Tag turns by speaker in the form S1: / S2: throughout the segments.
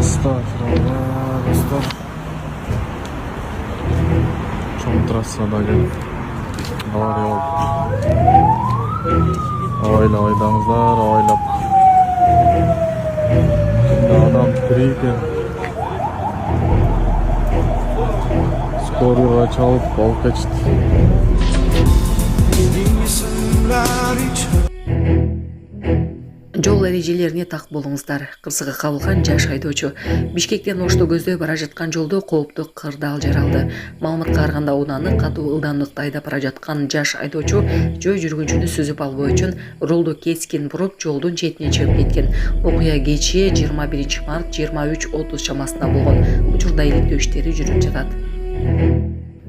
S1: Estağfurullah, estağfurullah. Çoğun trassada gel. Var yol. Oyla oydamızlar, oylap. Şimdi adam kiriyken. Skoruğa çalıp bol kaçtı.
S2: Жол эрежелерине так болуңуздар. Кырсыгы кабылган жаш айдоочу Бишкектен Ошто көздөй бара жаткан жолдо кооптуу кырдаал жаралды. Маалыматка караганда унааны катуу ылдамдыкта айдап бара жаткан жаш айдоочу жөө жүргүнчүнү сүзүп албоо үчүн рулду кескин буруп жолдун четине чыгып кеткен. Окуя кечээ 21 март 23:30 чамасында болгон. Учурда иликтөө иштери жүрүп жатат.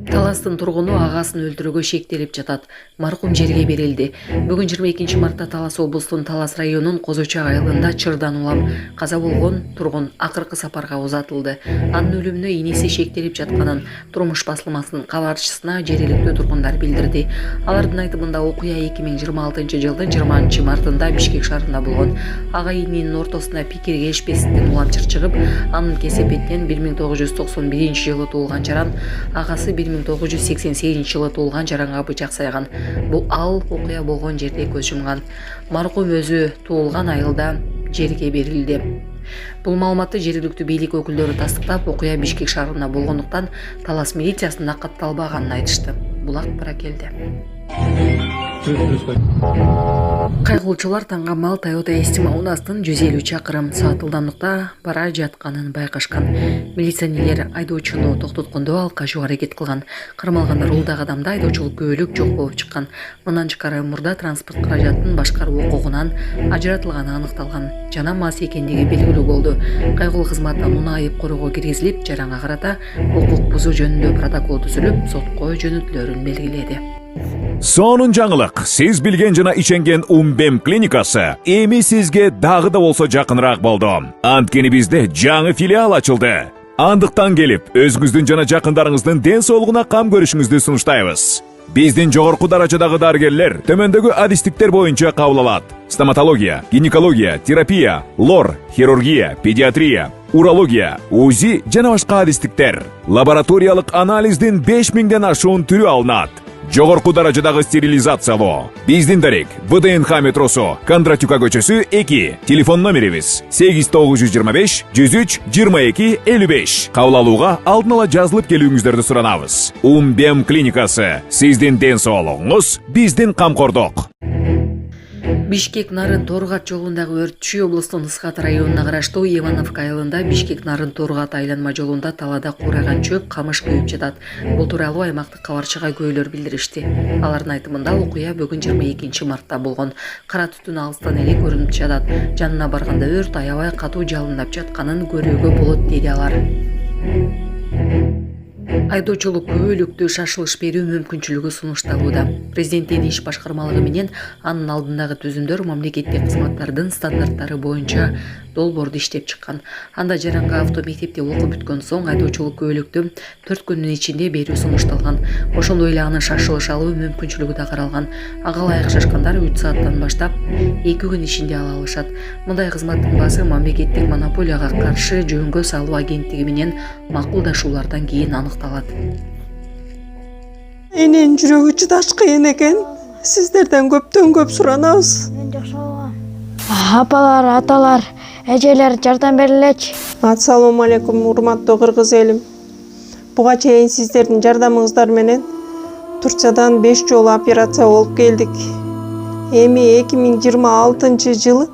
S2: Таластын тургуну агасын өлтүрүүгө шектелип жатат. Маркум жерге берилди. Бүгүн 22 мартта Талас облустун Талас районунун Козочак айылында чырдан улам каза болгон тургун акыркы сапарга узатылды. Анын өлүмүнө инеси шектелип жатканын турмуш басылмасынын кабарчысына жергиликтүү тургундар билдирди. Алардын айтымында окуя 2026 жылдын 20 мартында Бишкек шаарында болгон. Ага ининин ортосуна пикир келишпестен уламчыр чыгып, анын кесепетинен 1991 жылы туулган жаран, агасы 1988 жылы туулган жаранга бычак сайган. Бул ал окуя болгон жерде көз жумган. Маркум өзү туулган айылда жерге берилди. Бул маалыматты жергиликтүү бийлик өкүлдөрү тастыктап, окуя Бишкек шаарында болгондуктан Талас милициясына катталбаганын айтышты. Бул акпара келди. Кайгылуучулар таңгамал Toyota Estima унаастын 150 чакырым саат ылдамдыкта бара жатканын байкашкан. Милиционерлер айдоочуну токтоткондо ал качууга аракет кылган. Кармалгандар улдагы адамда айдоочулук күбөлүк жок болуп чыккан. Мындан тышкары мурда транспорт каражатын башкаруу укугунан ажыратылганы аныкталган. Жана мас экендиги белгилүү болду. Кайгылуу кызматтан унаа айып короого киргизилип, жаранга карата укук бузуу жөнүндө протокол түзүлүп, сотко жөнөтүлөрүн белгиледи.
S3: Сонун жаңылык. Сиз билген жана ишенген Умбем клиникасы эми сизге дагы да болсо жакыныраак болду. Анткени бизде жаңы филиал ачылды. Андыктан келип, өзүңүздүн жана жакындарыңыздын ден соолугуна кам көрүшүңүздү сунуштайбыз. Биздин жогорку даражадагы дарыгерлер төмөндөгү адистиктер боюнча кабыл алат. Стоматология, гинекология, терапия, лор, хирургия, педиатрия, урология, УЗИ жана башка адистиктер. Лабораториялык анализдин 5000ден ашуун түрү алынат. Жогорку даражадагы стерилизациялоо. Биздин дарек ВДНХ метросу, Кондратюка көчөсү 2. Телефон номерибиз 8925 103 22 55. Кабыл алууга алдын ала жазылып келүүңүздөрдү суранабыз. Умбем клиникасы. Сиздин ден соолугуңуз, биздин камкордук.
S2: Бишкек Нарын Торгат жолундагы өрт Чүй облустунун Ысхат районуна караштуу Ивановка айылында Бишкек Нарын Торгат айланма жолунда талаада кураган чөп, камыш күйүп жатат. Бул тууралуу аймактык кабарчыга көйлөр билдиришти. Алардын айтымында окуя бүгүн 22 мартта болгон. Кара түтүн алыстан эле көрүнүп жатат. Жанына барганда өрт аябай катуу жалындап жатканын көрүүгө болот, деди алар. Айдоочулук күбөлүктүү шашылыш берүү мүмкүнчүлүгү сунушталууда. Президенттин иш башкармалыгы менен анын алдындагы түзүмдөр мамлекеттик кызматтардын стандарттары боюнча долбоорду иштеп чыккан. Анда жаранга автомектепте окуп бүткөн соң айдоочулук күбөлүктү 4 күндүн ичинде берүү сунушталган. Ошондой эле анын шашылыш алуу мүмкүнчүлүгү да каралган. Ага ылайык шашкандар 3 сааттан баштап 2 күн ичинде ала алышат. Мындай кызматтын баасы мамлекеттик монополияга каршы жөнгө салуу агенттиги менен макулдашуулардан кийин аныкталат.
S4: Эненин жүрөгү чыдаш кыйын экен. Сиздерден көптөн көп суранабыз.
S5: Апалар, аталар, эжелер жардам берилечи.
S4: Ассалому алейкум, урматтуу кыргыз элим. Буга чейин сиздердин жардамыңыздар менен Турциядан 5 жолу операция болуп келдик. Эми 2026 жылы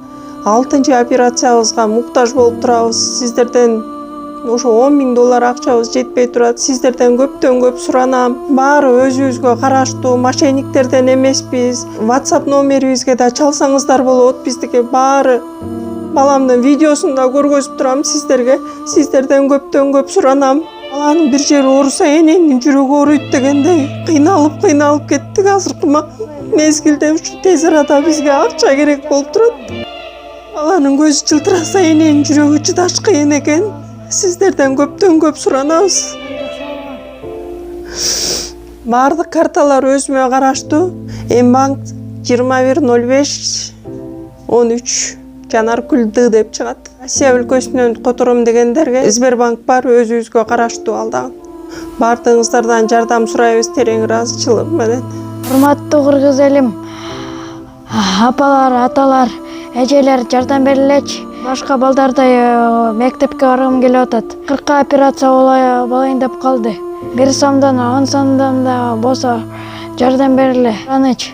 S4: 6 операциябызга муктаж болуп турабыз. Сиздерден ошо $10,000 акчабыз жетпей турат. Сиздерден көптөн көп суранам. Баары өзүбүзгө караштуу, мошенниктерден эмеспиз. WhatsApp номерибизге да чалсаңыздар болот. Биздики баары баламдын видеосун да көргөзүп турам сиздерге. Сиздерден көптөн көп суранам. Баланын бир жери ооруса эненин жүрөгү ооруйт дегендей кыйналып кеттик. Азыркы мезгилде ушу тез арада бизге акча керек болуп турат. Баланын көзү жылтыраса эненин жүрөгү чыдаш кыйын экен. Сиздерден көптөн көп суранабыз. Бардык карталар өзүмө караштуу. Банк 2105 13 Жанаргүл Д деп чыгат. Россия өлкөсүнөн котором дегендерге Сбербанк бар, өзүбүзгө караштуу ал дагы. Бардыгыңыздардан жардам сурайбыз терең ыраазычылык менен.
S5: Урматтуу кыргыз элим, апалар, аталар, эжелер жардам берилечи. Башка балдардай мектепке баргым келип атат. 40 операция болайын деп калды. 1 сомдон 10 сомдон да болсо жардам бериле. Аныч.